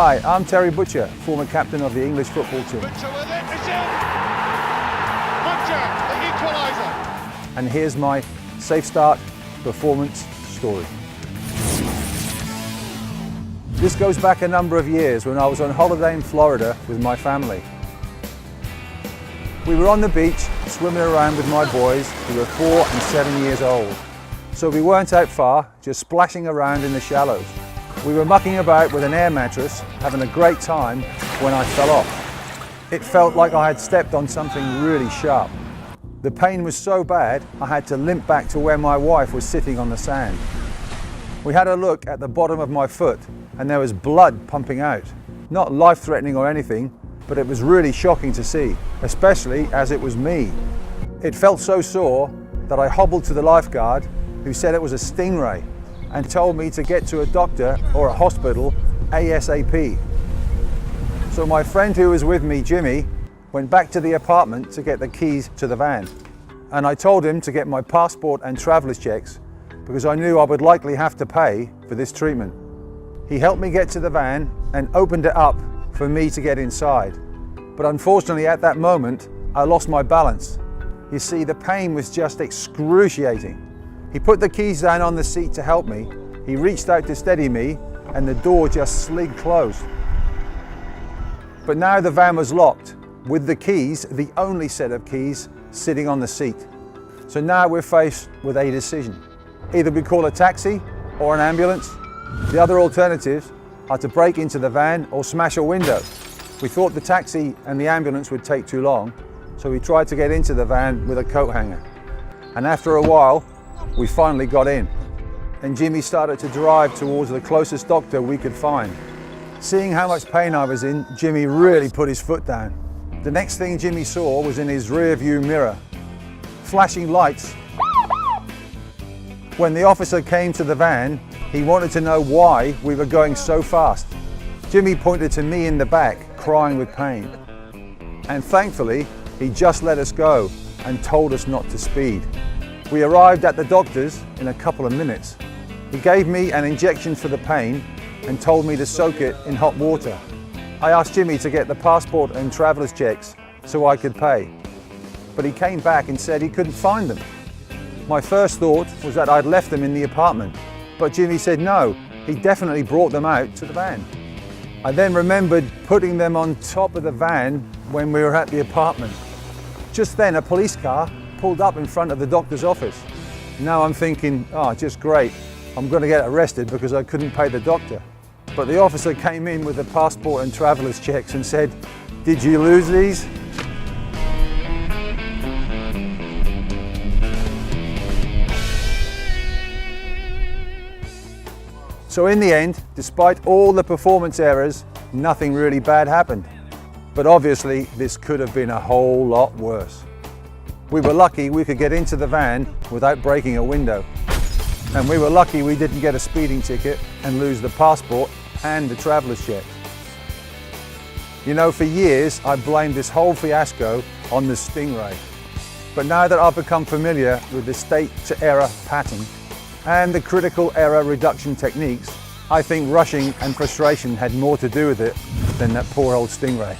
Hi, I'm Terry Butcher, former captain of the English football team. Butcher with it, it's in! Butcher, the equaliser. And here's my SafeStart performance story. This goes back a number of years when I was on holiday in Florida with my family. We were on the beach swimming around with my boys who were 4 and 7 years old. So we weren't out far, just splashing around in the shallows. We were mucking about with an air mattress, having a great time when I fell off. It felt like I had stepped on something really sharp. The pain was so bad, I had to limp back to where my wife was sitting on the sand. We had a look at the bottom of my foot and there was blood pumping out. Not life-threatening or anything, but it was really shocking to see, especially as it was me. It felt so sore that I hobbled to the lifeguard, who said it was a stingray, and told me to get to a doctor or a hospital ASAP. So my friend who was with me, Jimmy, went back to the apartment to get the keys to the van. And I told him to get my passport and traveller's checks because I knew I would likely have to pay for this treatment. He helped me get to the van and opened it up for me to get inside. But unfortunately at that moment, I lost my balance. You see, the pain was just excruciating. He put the keys down on the seat to help me. He reached out to steady me and the door just slid closed. But now the van was locked with the keys, the only set of keys, sitting on the seat. So now we're faced with a decision. Either we call a taxi or an ambulance. The other alternatives are to break into the van or smash a window. We thought the taxi and the ambulance would take too long, so we tried to get into the van with a coat hanger. And after a while, we finally got in. And Jimmy started to drive towards the closest doctor we could find. Seeing how much pain I was in, Jimmy really put his foot down. The next thing Jimmy saw was in his rear view mirror, flashing lights. When the officer came to the van, he wanted to know why we were going so fast. Jimmy pointed to me in the back, crying with pain. And thankfully, he just let us go and told us not to speed. We arrived at the doctor's in a couple of minutes. He gave me an injection for the pain and told me to soak it in hot water. I asked Jimmy to get the passport and traveller's checks so I could pay. But he came back and said he couldn't find them. My first thought was that I'd left them in the apartment, but Jimmy said no, he definitely brought them out to the van. I then remembered putting them on top of the van when we were at the apartment. Just then a police car pulled up in front of the doctor's office. Now I'm thinking, oh, just great. I'm going to get arrested because I couldn't pay the doctor. But the officer came in with the passport and traveller's checks and said, "Did you lose these?" So in the end, despite all the performance errors, nothing really bad happened. But obviously, this could have been a whole lot worse. We were lucky we could get into the van without breaking a window. And we were lucky we didn't get a speeding ticket and lose the passport and the traveller's check. You know, for years, I blamed this whole fiasco on the stingray. But now that I've become familiar with the state to error pattern and the critical error reduction techniques, I think rushing and frustration had more to do with it than that poor old stingray.